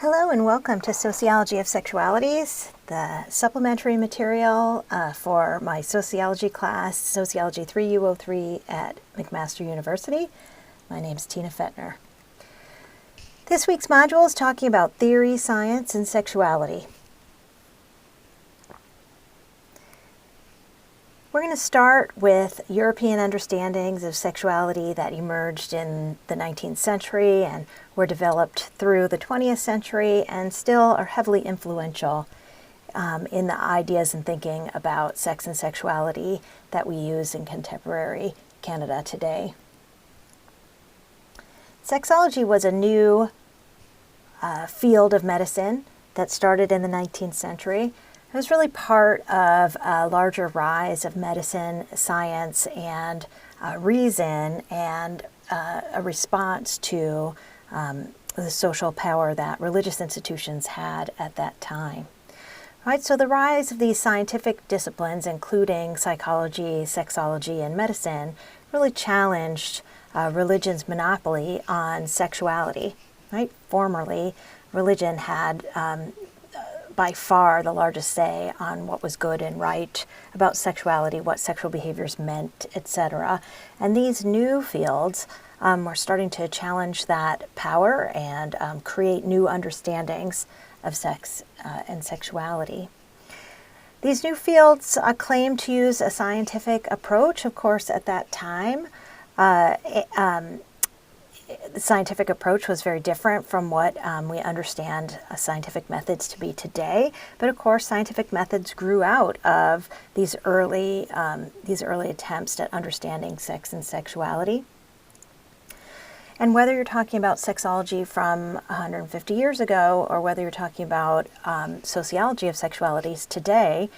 Hello and welcome to Sociology of Sexualities, the supplementary material for my sociology class, Sociology 3U03 at McMaster University. My name is Tina Fetner. This week's module is talking about theory, science, and sexuality. We're going to start with European understandings of sexuality that emerged in the 19th century and were developed through the 20th century and still are heavily influential in the ideas and thinking about sex and sexuality that we use in contemporary Canada today. Sexology was a new field of medicine that started in the 19th century. It was really part of a larger rise of medicine, science, and reason, and a response to the social power that religious institutions had at that time. Right, so the rise of these scientific disciplines, including psychology, sexology, and medicine, really challenged religion's monopoly on sexuality. Right? Formerly, religion had by far the largest say on what was good and right about sexuality, what sexual behaviors meant, etc. And these new fields were starting to challenge that power and create new understandings of sex and sexuality. These new fields claim to use a scientific approach. Of course, at that time, the scientific approach was very different from what we understand scientific methods to be today. But of course, scientific methods grew out of these early attempts at understanding sex and sexuality. And whether you're talking about sexology from 150 years ago or whether you're talking about sociology of sexualities today,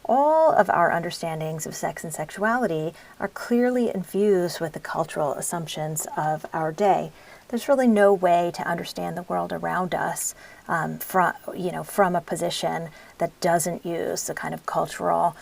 all of our understandings of sex and sexuality are clearly infused with the cultural assumptions of our day. There's really no way to understand the world around us from a position that doesn't use the kind of cultural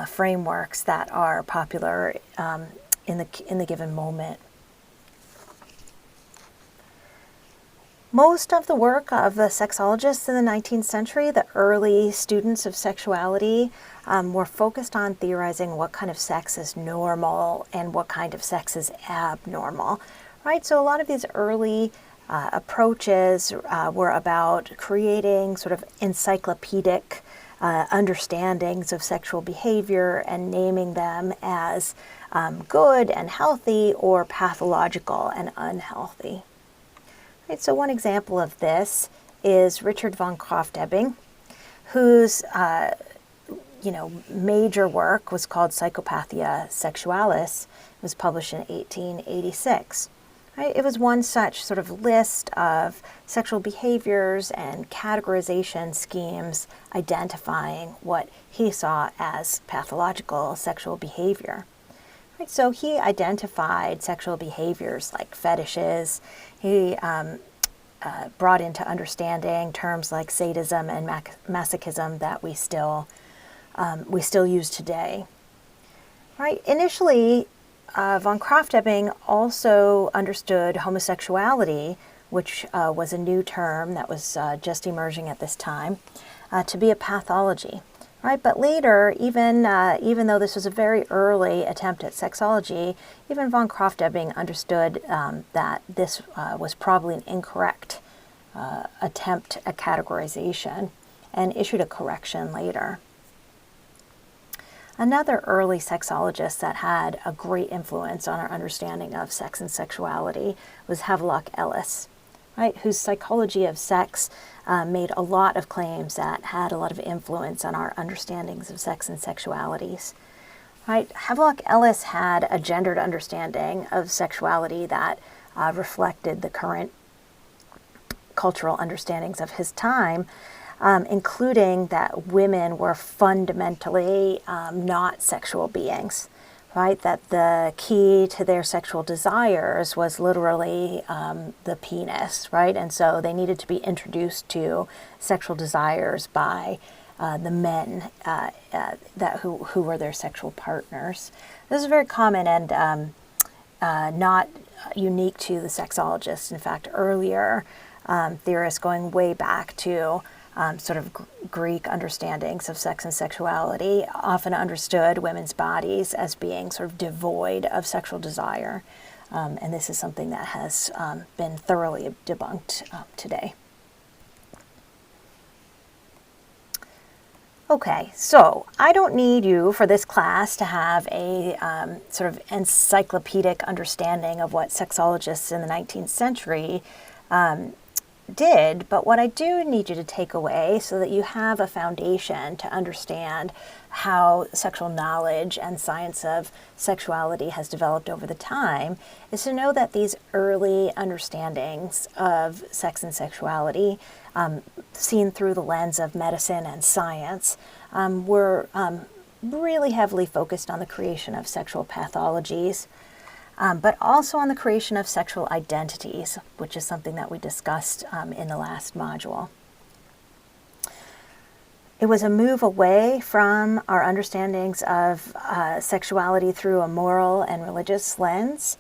frameworks that are popular in the given moment. Most of the work of the sexologists in the 19th century, the early students of sexuality, were focused on theorizing what kind of sex is normal and what kind of sex is abnormal. Right? So a lot of these early approaches were about creating sort of encyclopedic understandings of sexual behavior and naming them as good and healthy or pathological and unhealthy. Right, so one example of this is Richard von Krafft-Ebing, whose major work was called Psychopathia Sexualis. It was published in 1886. Right? It was one such sort of list of sexual behaviors and categorization schemes identifying what he saw as pathological sexual behavior. Right, so he identified sexual behaviors like fetishes. He brought into understanding terms like sadism and masochism that we still use today. Right. Initially, von Krafft-Ebing also understood homosexuality, which was a new term that was just emerging at this time, to be a pathology. Right, but later, even though this was a very early attempt at sexology, even von Krafft-Ebing understood that this was probably an incorrect attempt at categorization and issued a correction later. Another early sexologist that had a great influence on our understanding of sex and sexuality was Havelock Ellis, right, whose Psychology of Sex made a lot of claims that had a lot of influence on our understandings of sex and sexualities. Right? Havelock Ellis had a gendered understanding of sexuality that reflected the current cultural understandings of his time, including that women were fundamentally not sexual beings. Right, that the key to their sexual desires was literally the penis, right? And so they needed to be introduced to sexual desires by the men who were their sexual partners. This is very common and not unique to the sexologists. In fact, earlier theorists going way back to sort of Greek understandings of sex and sexuality, often understood women's bodies as being sort of devoid of sexual desire. And this is something that has been thoroughly debunked today. Okay, so I don't need you for this class to have a sort of encyclopedic understanding of what sexologists in the 19th century did, but what I do need you to take away so that you have a foundation to understand how sexual knowledge and science of sexuality has developed over the time is to know that these early understandings of sex and sexuality, seen through the lens of medicine and science, were really heavily focused on the creation of sexual pathologies, but also on the creation of sexual identities, which is something that we discussed in the last module. It was a move away from our understandings of sexuality through a moral and religious lens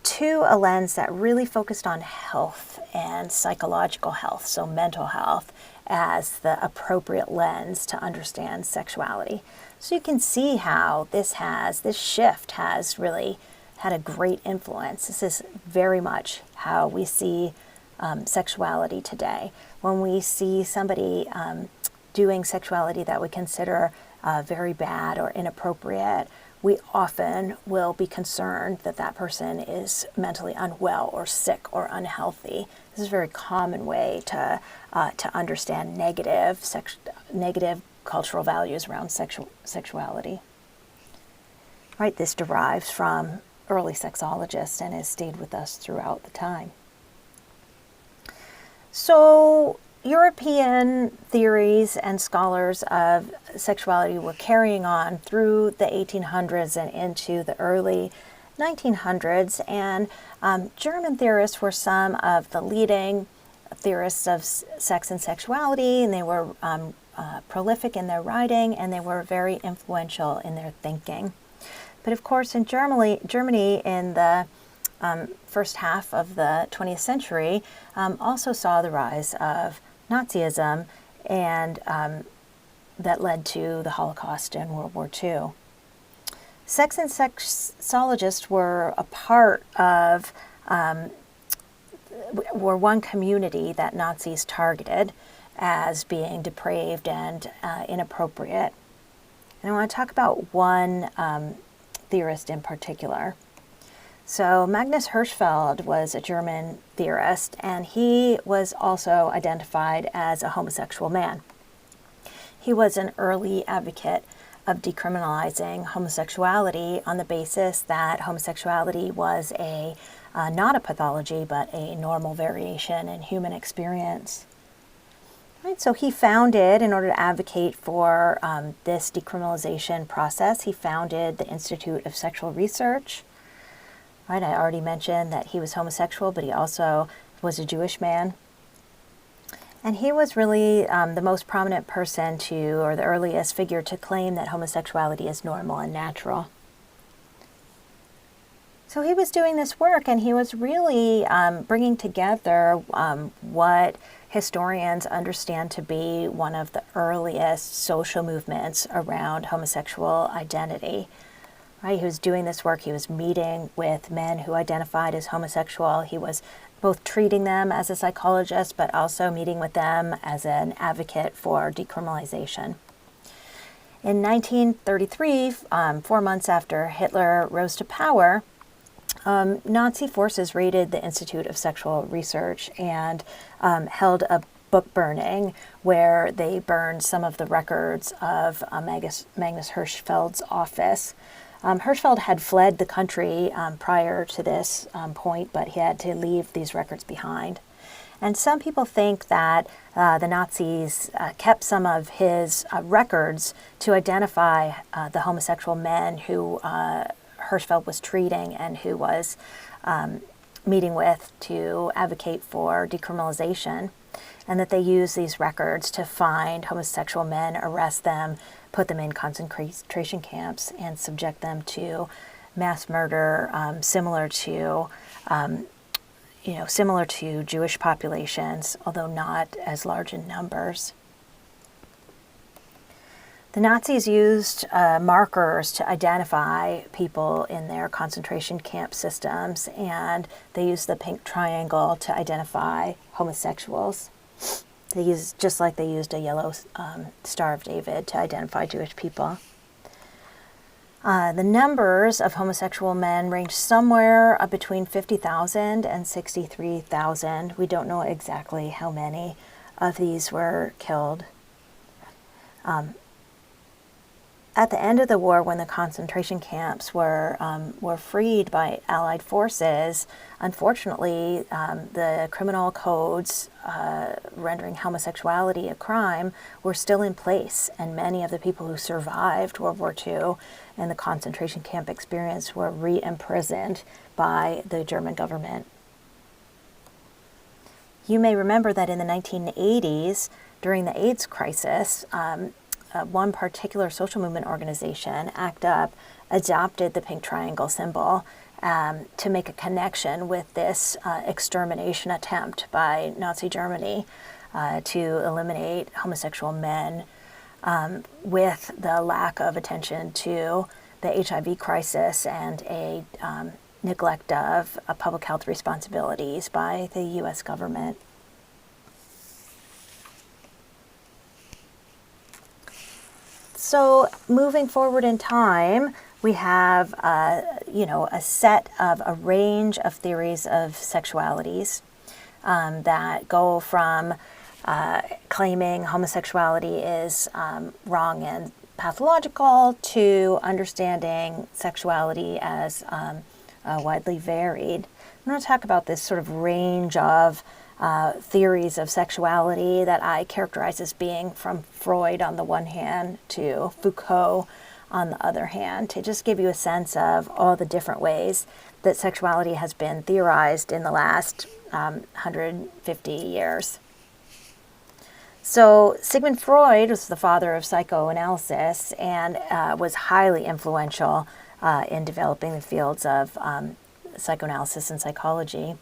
to a lens that really focused on health and psychological health, so mental health, as the appropriate lens to understand sexuality. So you can see how this shift has really had a great influence. This is very much how we see sexuality today. When we see somebody doing sexuality that we consider very bad or inappropriate, we often will be concerned that that person is mentally unwell or sick or unhealthy. This is a very common way to understand negative cultural values around sexuality. Right, this derives from early sexologists and has stayed with us throughout the time. So European theories and scholars of sexuality were carrying on through the 1800s and into the early 1900s, and German theorists were some of the leading theorists of sex and sexuality, and they were prolific in their writing, and they were very influential in their thinking. But of course, in Germany in the first half of the 20th century, also saw the rise of Nazism, and that led to the Holocaust and World War II. Sex and sexologists were a part of, were one community that Nazis targeted as being depraved and inappropriate. And I want to talk about one theorist in particular. So Magnus Hirschfeld was a German theorist, and he was also identified as a homosexual man. He was an early advocate of decriminalizing homosexuality on the basis that homosexuality was not a pathology, but a normal variation in human experience. Right, so he founded, in order to advocate for this decriminalization process, he founded the Institute of Sexual Research. Right, I already mentioned that he was homosexual, but he also was a Jewish man. And he was really the most prominent person or the earliest figure to claim that homosexuality is normal and natural. So he was doing this work, and he was really bringing together what historians understand to be one of the earliest social movements around homosexual identity. Right, he was doing this work. He was meeting with men who identified as homosexual. He was both treating them as a psychologist, but also meeting with them as an advocate for decriminalization. In 1933, 4 months after Hitler rose to power, Nazi forces raided the Institute of Sexual Research and held a book burning where they burned some of the records of Magnus Hirschfeld's office. Hirschfeld had fled the country prior to this point, but he had to leave these records behind. And some people think that the Nazis kept some of his records to identify the homosexual men who Hirschfeld was treating and who was meeting with to advocate for decriminalization, and that they used these records to find homosexual men, arrest them, put them in concentration camps, and subject them to mass murder, similar to similar to Jewish populations, although not as large in numbers. The Nazis used markers to identify people in their concentration camp systems, and they used the pink triangle to identify homosexuals. They used, just like they used a yellow Star of David to identify Jewish people. The numbers of homosexual men ranged somewhere between 50,000 and 63,000. We don't know exactly how many of these were killed. At the end of the war, when the concentration camps were freed by Allied forces, unfortunately, the criminal codes rendering homosexuality a crime were still in place, and many of the people who survived World War II and the concentration camp experience were re-imprisoned by the German government. You may remember that in the 1980s, during the AIDS crisis, one particular social movement organization, ACT UP, adopted the pink triangle symbol to make a connection with this extermination attempt by Nazi Germany to eliminate homosexual men, with the lack of attention to the HIV crisis and a neglect of public health responsibilities by the U.S. government. So moving forward in time, we have, a set of a range of theories of sexualities that go from claiming homosexuality is wrong and pathological to understanding sexuality as widely varied. I'm going to talk about this sort of range of theories of sexuality that I characterize as being from Freud on the one hand to Foucault on the other hand, to just give you a sense of all the different ways that sexuality has been theorized in the last 150 years. So Sigmund Freud was the father of psychoanalysis and was highly influential in developing the fields of psychoanalysis and psychology.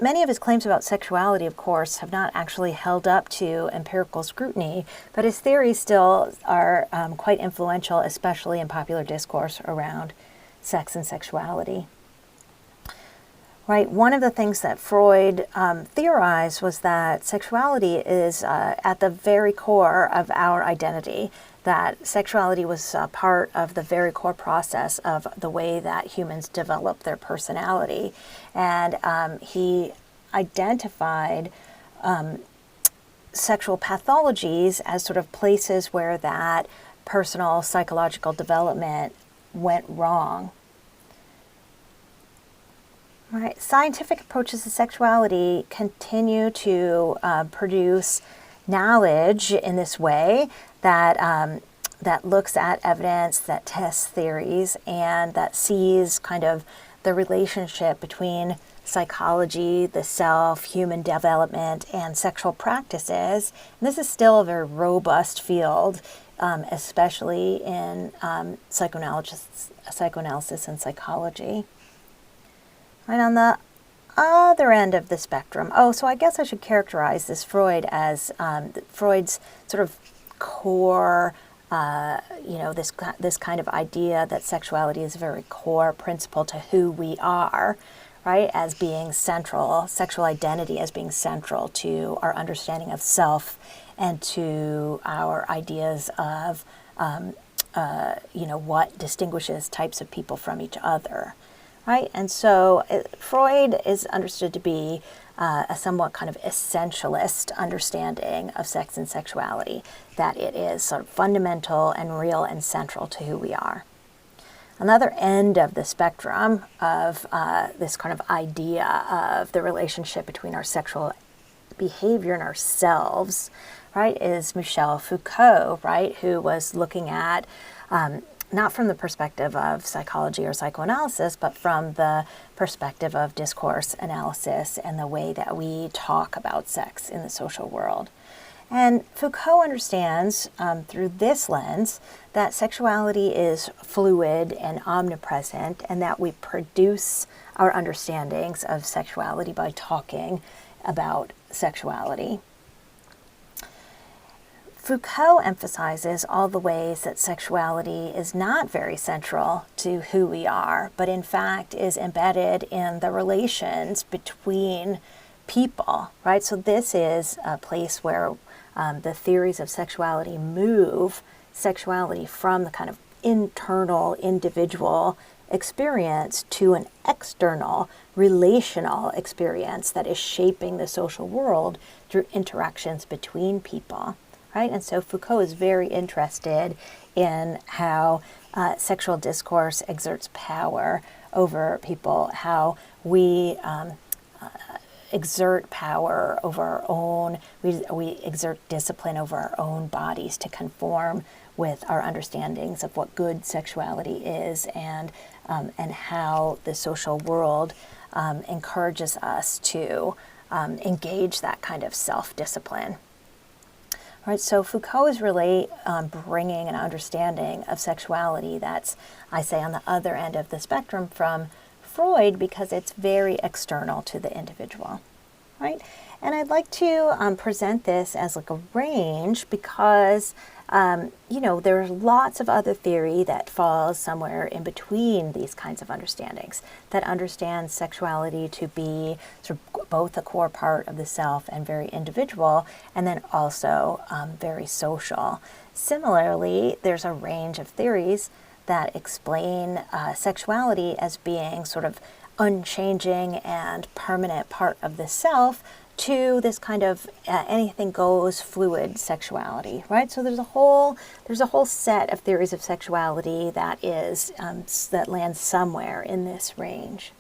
Many of his claims about sexuality, of course, have not actually held up to empirical scrutiny, but his theories still are quite influential, especially in popular discourse around sex and sexuality. Right. One of the things that Freud theorized was that sexuality is at the very core of our identity, that sexuality was part of the very core process of the way that humans develop their personality. And he identified sexual pathologies as sort of places where that personal psychological development went wrong. Right. Scientific approaches to sexuality continue to produce knowledge in this way that looks at evidence, that tests theories, and that sees kind of the relationship between psychology, the self, human development, and sexual practices. And this is still a very robust field, especially in psychoanalysis and psychology. Right on the other end of the spectrum. So I guess I should characterize this Freud as Freud's sort of core, this kind of idea that sexuality is a very core principle to who we are, right? As being central, sexual identity as being central to our understanding of self and to our ideas of, what distinguishes types of people from each other. Right, and so Freud is understood to be a somewhat kind of essentialist understanding of sex and sexuality, that it is sort of fundamental and real and central to who we are. Another end of the spectrum of this kind of idea of the relationship between our sexual behavior and ourselves, right, is Michel Foucault, right, who was looking at not from the perspective of psychology or psychoanalysis, but from the perspective of discourse analysis and the way that we talk about sex in the social world. And Foucault understands through this lens that sexuality is fluid and omnipresent, and that we produce our understandings of sexuality by talking about sexuality. Foucault emphasizes all the ways that sexuality is not very central to who we are, but in fact is embedded in the relations between people, right? So this is a place where the theories of sexuality move sexuality from the kind of internal individual experience to an external relational experience that is shaping the social world through interactions between people. Right? And so Foucault is very interested in how sexual discourse exerts power over people, how we exert power over our own, we exert discipline over our own bodies to conform with our understandings of what good sexuality is, and how the social world encourages us to engage that kind of self-discipline. Right, so Foucault is really bringing an understanding of sexuality that's, I say, on the other end of the spectrum from Freud, because it's very external to the individual, right? And I'd like to present this as like a range because, there's lots of other theory that falls somewhere in between these kinds of understandings, that understands sexuality to be sort of both a core part of the self and very individual, and then also very social. Similarly, there's a range of theories that explain sexuality as being sort of unchanging and permanent part of the self, to this kind of anything goes fluid sexuality, right? So there's a whole set of theories of sexuality that is that lands somewhere in this range.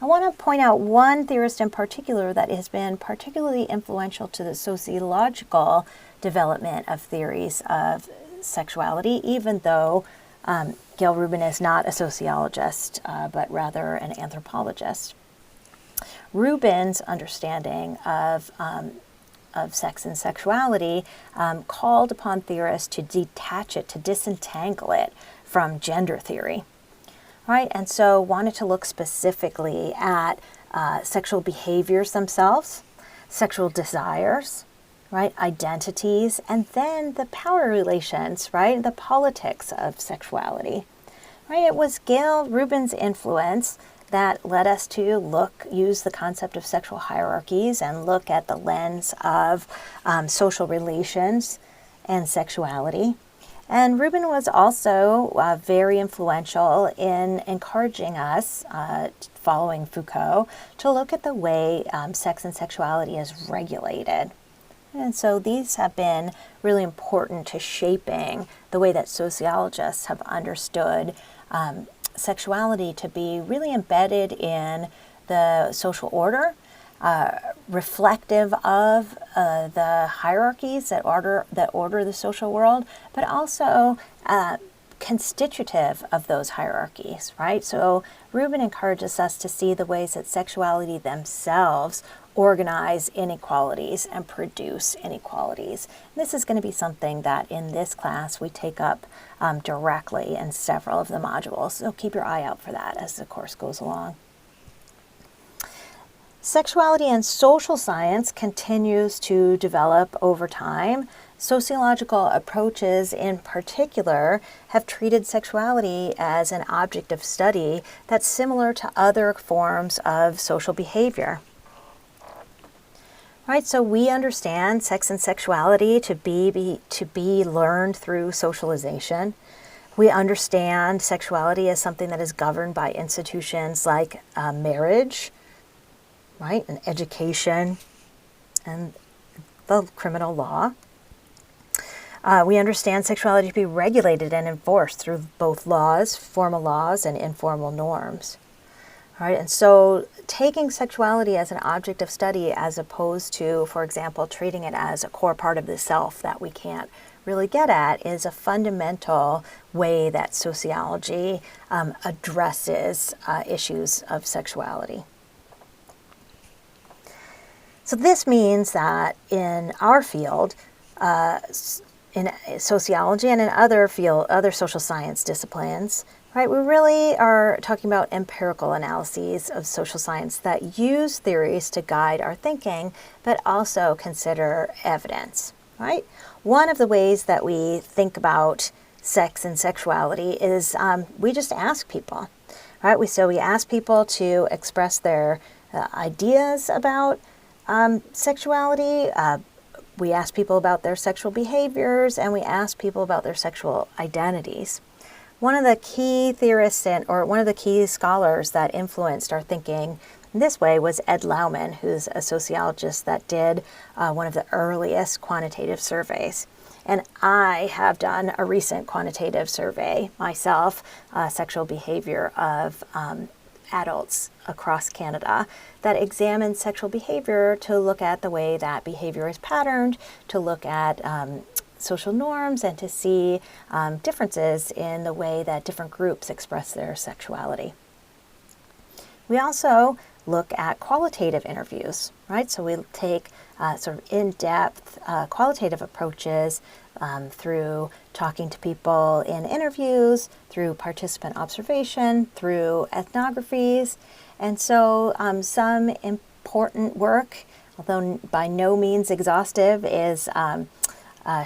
I want to point out one theorist in particular that has been particularly influential to the sociological development of theories of sexuality, even though Gail Rubin is not a sociologist, but rather an anthropologist. Rubin's understanding of sex and sexuality called upon theorists to detach it, to disentangle it from gender theory, right? And so wanted to look specifically at sexual behaviors themselves, sexual desires, right, identities, and then the power relations, right, the politics of sexuality, right? It was Gail Rubin's influence that led us to use the concept of sexual hierarchies and look at the lens of social relations and sexuality. And Rubin was also very influential in encouraging us, following Foucault, to look at the way sex and sexuality is regulated. And so these have been really important to shaping the way that sociologists have understood sexuality to be really embedded in the social order, reflective of the hierarchies that order the social world, but also constitutive of those hierarchies, right? So Rubin encourages us to see the ways that sexuality themselves organize inequalities and produce inequalities. And this is going to be something that in this class we take up directly in several of the modules, so keep your eye out for that as the course goes along. Sexuality and social science continues to develop over time. Sociological approaches in particular have treated sexuality as an object of study that's similar to other forms of social behavior. Right, so we understand sex and sexuality to be learned through socialization. We understand sexuality as something that is governed by institutions like marriage, right, and education, and the criminal law. We understand sexuality to be regulated and enforced through both laws, formal laws, and informal norms. All right, and so taking sexuality as an object of study as opposed to, for example, treating it as a core part of the self that we can't really get at is a fundamental way that sociology addresses issues of sexuality. So this means that in our field, in sociology and in other social science disciplines, right, we really are talking about empirical analyses of social science that use theories to guide our thinking, but also consider evidence, right? One of the ways that we think about sex and sexuality is we just ask people, right? So we ask people to express their ideas about sexuality. We ask people about their sexual behaviors, and we ask people about their sexual identities. One of the key theorists or one of the key scholars that influenced our thinking in this way was Ed Lauman, who's a sociologist that did one of the earliest quantitative surveys. And I have done a recent quantitative survey myself, sexual behavior of adults across Canada, that examines sexual behavior to look at the way that behavior is patterned, to look at social norms, and to see differences in the way that different groups express their sexuality. We also look at qualitative interviews, right? So we take sort of in-depth qualitative approaches through talking to people in interviews, through participant observation, through ethnographies. And so some important work, although by no means exhaustive, is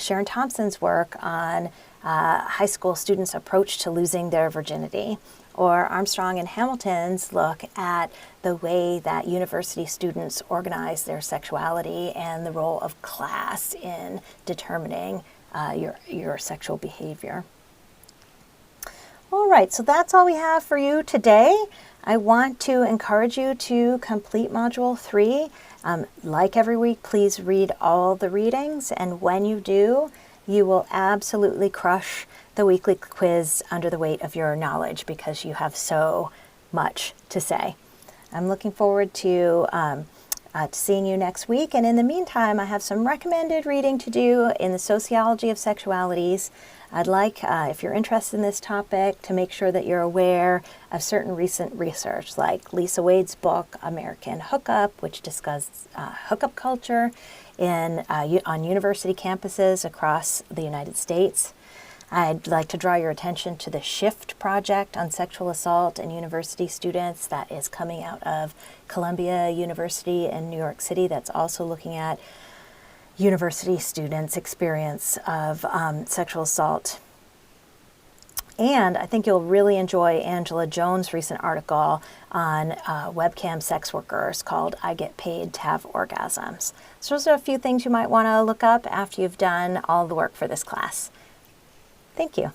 Sharon Thompson's work on high school students' approach to losing their virginity, or Armstrong and Hamilton's look at the way that university students organize their sexuality and the role of class in determining your sexual behavior. All right, so that's all we have for you today. I want to encourage you to complete Module 3. Like every week, please read all the readings, and when you do, you will absolutely crush the weekly quiz under the weight of your knowledge because you have so much to say. I'm looking forward to seeing you next week, and in the meantime, I have some recommended reading to do in the Sociology of Sexualities. I'd like, if you're interested in this topic, to make sure that you're aware of certain recent research, like Lisa Wade's book, American Hookup, which discusses hookup culture on university campuses across the United States. I'd like to draw your attention to the SHIFT project on sexual assault and university students that is coming out of Columbia University in New York City, that's also looking at university students' experience of sexual assault. And I think you'll really enjoy Angela Jones' recent article on webcam sex workers called I Get Paid to Have Orgasms. So those are a few things you might want to look up after you've done all the work for this class. Thank you.